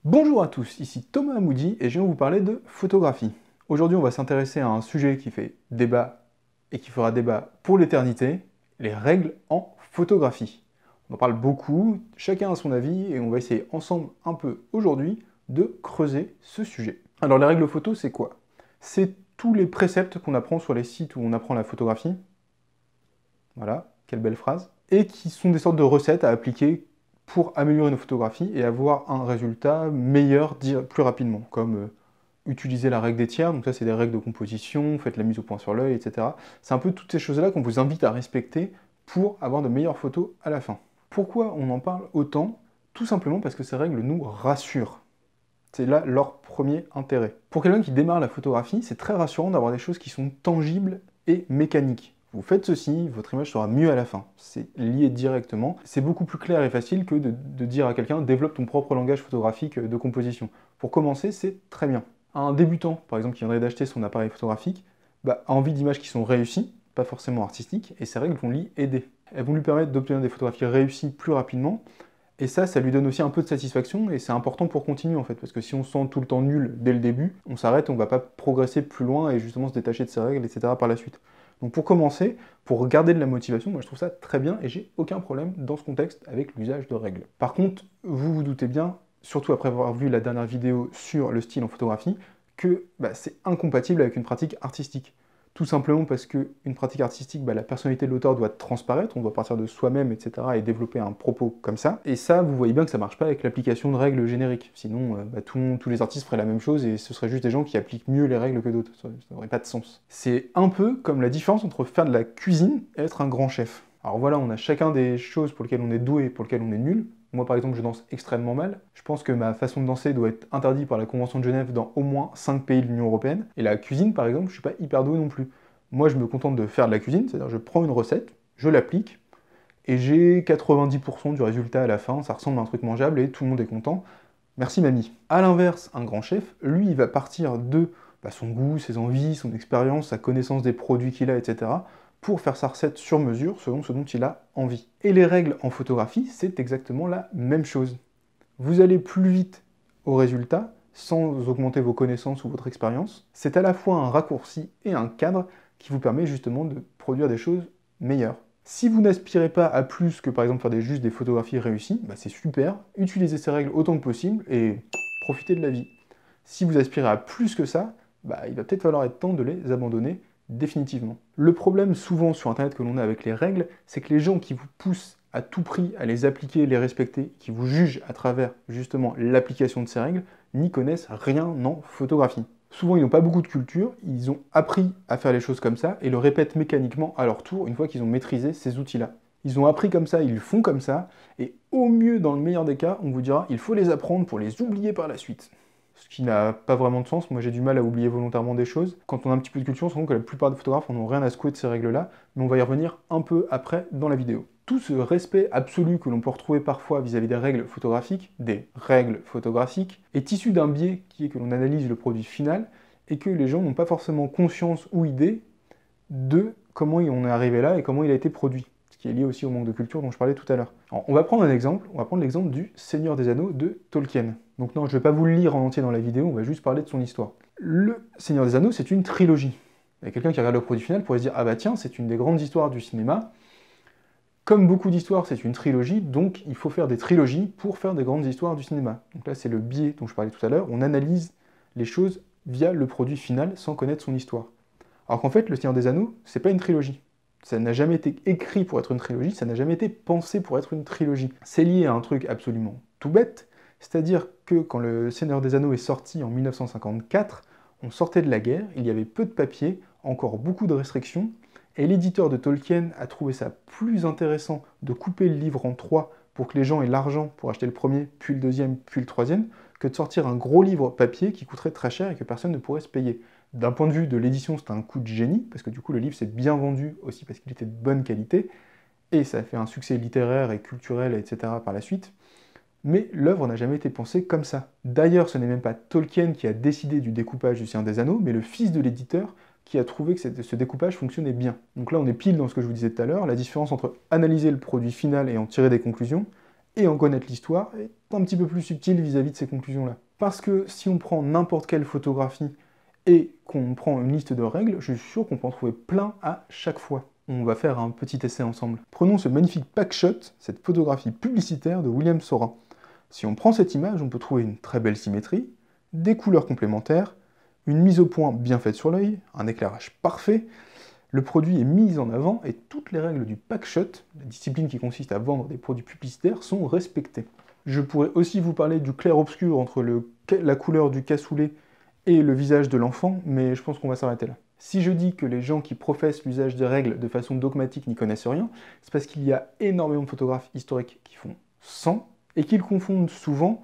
Bonjour à tous, ici Thomas Amoudi et je viens vous parler de photographie. Aujourd'hui on va s'intéresser à un sujet qui fait débat et qui fera débat pour l'éternité, les règles en photographie. On en parle beaucoup, chacun a son avis et on va essayer ensemble un peu aujourd'hui de creuser ce sujet. Alors les règles photo c'est quoi? C'est tous les préceptes qu'on apprend sur les sites où on apprend la photographie. Voilà, quelle belle phrase. Et qui sont des sortes de recettes à appliquer pour améliorer nos photographies et avoir un résultat meilleur plus rapidement, comme utiliser la règle des tiers, donc ça c'est des règles de composition, faites la mise au point sur l'œil, etc. C'est un peu toutes ces choses-là qu'on vous invite à respecter pour avoir de meilleures photos à la fin. Pourquoi on en parle autant? Tout simplement parce que ces règles nous rassurent. C'est là leur premier intérêt. Pour quelqu'un qui démarre la photographie, c'est très rassurant d'avoir des choses qui sont tangibles et mécaniques. Vous faites ceci, votre image sera mieux à la fin. C'est lié directement. C'est beaucoup plus clair et facile que de dire à quelqu'un « développe ton propre langage photographique de composition ». Pour commencer, c'est très bien. Un débutant, par exemple, qui viendrait d'acheter son appareil photographique, a envie d'images qui sont réussies, pas forcément artistiques, et ces règles vont l'y aider. Elles vont lui permettre d'obtenir des photographies réussies plus rapidement, et ça lui donne aussi un peu de satisfaction, et c'est important pour continuer en fait, parce que si on se sent tout le temps nul dès le début, on s'arrête, on va pas progresser plus loin et justement se détacher de ses règles, etc. par la suite. Donc pour commencer, pour garder de la motivation, moi je trouve ça très bien et j'ai aucun problème dans ce contexte avec l'usage de règles. Par contre, vous vous doutez bien, surtout après avoir vu la dernière vidéo sur le style en photographie, que c'est incompatible avec une pratique artistique. Tout simplement parce qu'une pratique artistique, la personnalité de l'auteur doit transparaître, on doit partir de soi-même, etc. et développer un propos comme ça. Et ça, vous voyez bien que ça marche pas avec l'application de règles génériques. Sinon, tous les artistes feraient la même chose et ce serait juste des gens qui appliquent mieux les règles que d'autres. Ça n'aurait pas de sens. C'est un peu comme la différence entre faire de la cuisine et être un grand chef. Alors voilà, on a chacun des choses pour lesquelles on est doué et pour lesquelles on est nul. Moi, par exemple, je danse extrêmement mal. Je pense que ma façon de danser doit être interdite par la Convention de Genève dans au moins 5 pays de l'Union Européenne. Et la cuisine, par exemple, je suis pas hyper doué non plus. Moi, je me contente de faire de la cuisine, c'est-à-dire je prends une recette, je l'applique, et j'ai 90% du résultat à la fin, ça ressemble à un truc mangeable et tout le monde est content. Merci mamie. A l'inverse, un grand chef, lui, il va partir de son goût, ses envies, son expérience, sa connaissance des produits qu'il a, etc., pour faire sa recette sur mesure selon ce dont il a envie. Et les règles en photographie, c'est exactement la même chose. Vous allez plus vite au résultat, sans augmenter vos connaissances ou votre expérience. C'est à la fois un raccourci et un cadre qui vous permet justement de produire des choses meilleures. Si vous n'aspirez pas à plus que par exemple faire juste des photographies réussies, c'est super, utilisez ces règles autant que possible et profitez de la vie. Si vous aspirez à plus que ça, il va peut-être falloir être temps de les abandonner définitivement. Le problème souvent sur internet que l'on a avec les règles, c'est que les gens qui vous poussent à tout prix à les appliquer, les respecter, qui vous jugent à travers justement l'application de ces règles, n'y connaissent rien en photographie. Souvent, ils n'ont pas beaucoup de culture, ils ont appris à faire les choses comme ça et le répètent mécaniquement à leur tour une fois qu'ils ont maîtrisé ces outils-là. Ils ont appris comme ça, ils font comme ça, et au mieux, dans le meilleur des cas, on vous dira il faut les apprendre pour les oublier par la suite. Ce qui n'a pas vraiment de sens, moi j'ai du mal à oublier volontairement des choses. Quand on a un petit peu de culture, on se rend compte que la plupart des photographes n'ont rien à secouer de ces règles-là, mais on va y revenir un peu après dans la vidéo. Tout ce respect absolu que l'on peut retrouver parfois vis-à-vis des règles photographiques, est issu d'un biais qui est que l'on analyse le produit final et que les gens n'ont pas forcément conscience ou idée de comment on est arrivé là et comment il a été produit. Ce qui est lié aussi au manque de culture dont je parlais tout à l'heure. On va prendre un exemple, on va prendre l'exemple du Seigneur des Anneaux de Tolkien. Donc non, je ne vais pas vous le lire en entier dans la vidéo, on va juste parler de son histoire. Le Seigneur des Anneaux, c'est une trilogie. Il y a quelqu'un qui regarde le produit final pourrait se dire « Ah bah tiens, c'est une des grandes histoires du cinéma. Comme beaucoup d'histoires, c'est une trilogie, donc il faut faire des trilogies pour faire des grandes histoires du cinéma. » Donc là, c'est le biais dont je parlais tout à l'heure, on analyse les choses via le produit final sans connaître son histoire. Alors qu'en fait, le Seigneur des Anneaux, c'est pas une trilogie. Ça n'a jamais été écrit pour être une trilogie, ça n'a jamais été pensé pour être une trilogie. C'est lié à un truc absolument tout bête, c'est-à-dire que quand le Seigneur des Anneaux est sorti en 1954, on sortait de la guerre, il y avait peu de papier, encore beaucoup de restrictions, et l'éditeur de Tolkien a trouvé ça plus intéressant de couper le livre en trois pour que les gens aient l'argent pour acheter le premier, puis le deuxième, puis le troisième, que de sortir un gros livre papier qui coûterait très cher et que personne ne pourrait se payer. D'un point de vue de l'édition, c'était un coup de génie, parce que du coup le livre s'est bien vendu aussi parce qu'il était de bonne qualité, et ça a fait un succès littéraire et culturel, etc. par la suite. Mais l'œuvre n'a jamais été pensée comme ça. D'ailleurs, ce n'est même pas Tolkien qui a décidé du découpage du Seigneur des Anneaux, mais le fils de l'éditeur qui a trouvé que ce découpage fonctionnait bien. Donc là, on est pile dans ce que je vous disais tout à l'heure, la différence entre analyser le produit final et en tirer des conclusions, et en connaître l'histoire est un petit peu plus subtil vis-à-vis de ces conclusions-là. Parce que si on prend n'importe quelle photographie et qu'on prend une liste de règles, je suis sûr qu'on peut en trouver plein à chaque fois. On va faire un petit essai ensemble. Prenons ce magnifique packshot, cette photographie publicitaire de William Sora. Si on prend cette image, on peut trouver une très belle symétrie, des couleurs complémentaires, une mise au point bien faite sur l'œil, un éclairage parfait, le produit est mis en avant et toutes les règles du packshot, la discipline qui consiste à vendre des produits publicitaires, sont respectées. Je pourrais aussi vous parler du clair-obscur entre la couleur du cassoulet et le visage de l'enfant, mais je pense qu'on va s'arrêter là. Si je dis que les gens qui professent l'usage des règles de façon dogmatique n'y connaissent rien, c'est parce qu'il y a énormément de photographes historiques qui font 100 et qu'ils confondent souvent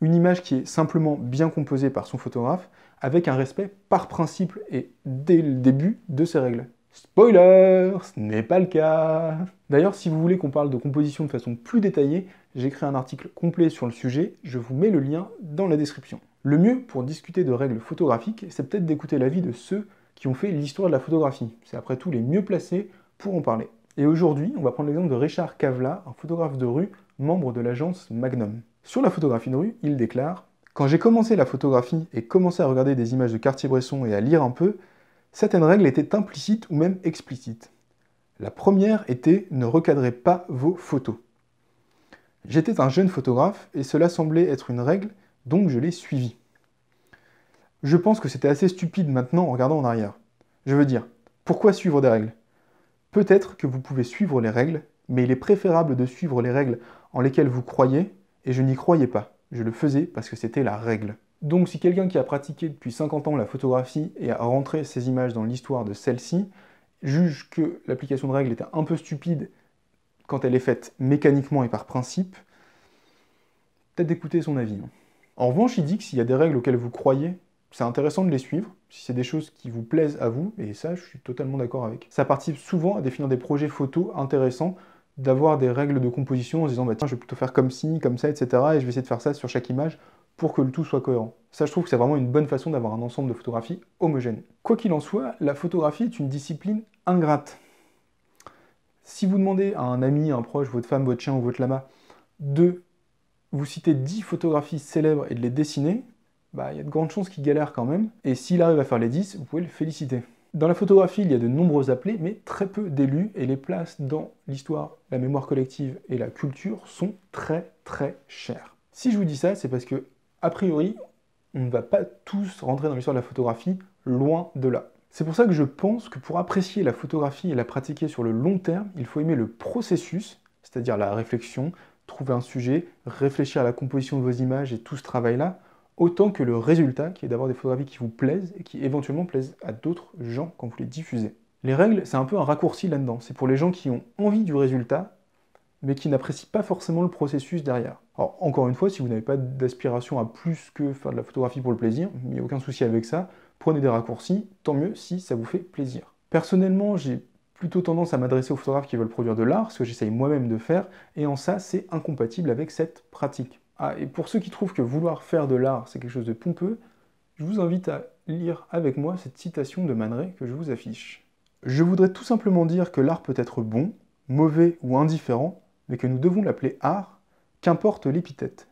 une image qui est simplement bien composée par son photographe avec un respect par principe et dès le début de ces règles. Spoiler, ce n'est pas le cas. D'ailleurs, si vous voulez qu'on parle de composition de façon plus détaillée, j'ai écrit un article complet sur le sujet, je vous mets le lien dans la description. Le mieux pour discuter de règles photographiques, c'est peut-être d'écouter l'avis de ceux qui ont fait l'histoire de la photographie. C'est après tout les mieux placés pour en parler. Et aujourd'hui, on va prendre l'exemple de Richard Cavla, un photographe de rue, membre de l'agence Magnum. Sur la photographie de rue, il déclare « Quand j'ai commencé la photographie et commencé à regarder des images de Cartier-Bresson et à lire un peu, certaines règles étaient implicites ou même explicites. La première était « Ne recadrez pas vos photos ». J'étais un jeune photographe et cela semblait être une règle, donc je l'ai suivie. Je pense que c'était assez stupide maintenant en regardant en arrière. Je veux dire, pourquoi suivre des règles? Peut-être que vous pouvez suivre les règles, mais il est préférable de suivre les règles en lesquelles vous croyez, et je n'y croyais pas. Je le faisais parce que c'était la règle. Donc si quelqu'un qui a pratiqué depuis 50 ans la photographie et a rentré ses images dans l'histoire de celle-ci, juge que l'application de règles était un peu stupide quand elle est faite mécaniquement et par principe, peut-être d'écouter son avis. En revanche, il dit que s'il y a des règles auxquelles vous croyez, c'est intéressant de les suivre, si c'est des choses qui vous plaisent à vous, et ça, je suis totalement d'accord avec. Ça participe souvent à définir des projets photos intéressants, d'avoir des règles de composition en se disant bah tiens je vais plutôt faire comme ci, comme ça, etc. et je vais essayer de faire ça sur chaque image pour que le tout soit cohérent. Ça je trouve que c'est vraiment une bonne façon d'avoir un ensemble de photographies homogène. Quoi qu'il en soit, la photographie est une discipline ingrate. Si vous demandez à un ami, un proche, votre femme, votre chien ou votre lama de vous citer 10 photographies célèbres et de les dessiner, bah il y a de grandes chances qu'il galère quand même, et s'il arrive à faire les 10, vous pouvez le féliciter. Dans la photographie, il y a de nombreux appelés, mais très peu d'élus, et les places dans l'histoire, la mémoire collective et la culture sont très très chères. Si je vous dis ça, c'est parce que, a priori, on ne va pas tous rentrer dans l'histoire de la photographie, loin de là. C'est pour ça que je pense que pour apprécier la photographie et la pratiquer sur le long terme, il faut aimer le processus, c'est-à-dire la réflexion, trouver un sujet, réfléchir à la composition de vos images et tout ce travail-là, autant que le résultat, qui est d'avoir des photographies qui vous plaisent et qui éventuellement plaisent à d'autres gens quand vous les diffusez. Les règles, c'est un peu un raccourci là-dedans. C'est pour les gens qui ont envie du résultat, mais qui n'apprécient pas forcément le processus derrière. Alors, encore une fois, si vous n'avez pas d'aspiration à plus que faire de la photographie pour le plaisir, il n'y a aucun souci avec ça, prenez des raccourcis, tant mieux si ça vous fait plaisir. Personnellement, j'ai plutôt tendance à m'adresser aux photographes qui veulent produire de l'art, ce que j'essaye moi-même de faire, et en ça, c'est incompatible avec cette pratique. Ah, et pour ceux qui trouvent que vouloir faire de l'art, c'est quelque chose de pompeux, je vous invite à lire avec moi cette citation de Man Ray que je vous affiche. Je voudrais tout simplement dire que l'art peut être bon, mauvais ou indifférent, mais que nous devons l'appeler art, qu'importe l'épithète.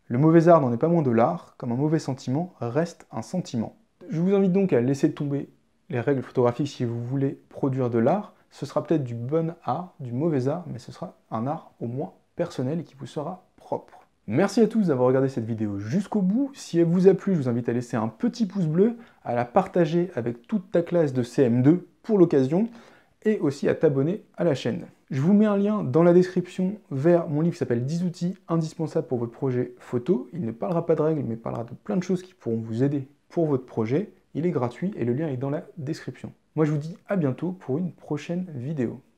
Le mauvais art n'en est pas moins de l'art, comme un mauvais sentiment reste un sentiment. Je vous invite donc à laisser tomber les règles photographiques si vous voulez produire de l'art. Ce sera peut-être du bon art, du mauvais art, mais ce sera un art au moins personnel et qui vous sera propre. Merci à tous d'avoir regardé cette vidéo jusqu'au bout. Si elle vous a plu, je vous invite à laisser un petit pouce bleu, à la partager avec toute ta classe de CM2 pour l'occasion, et aussi à t'abonner à la chaîne. Je vous mets un lien dans la description vers mon livre qui s'appelle 10 outils indispensables pour votre projet photo. Il ne parlera pas de règles, mais parlera de plein de choses qui pourront vous aider pour votre projet. Il est gratuit et le lien est dans la description. Moi je vous dis à bientôt pour une prochaine vidéo.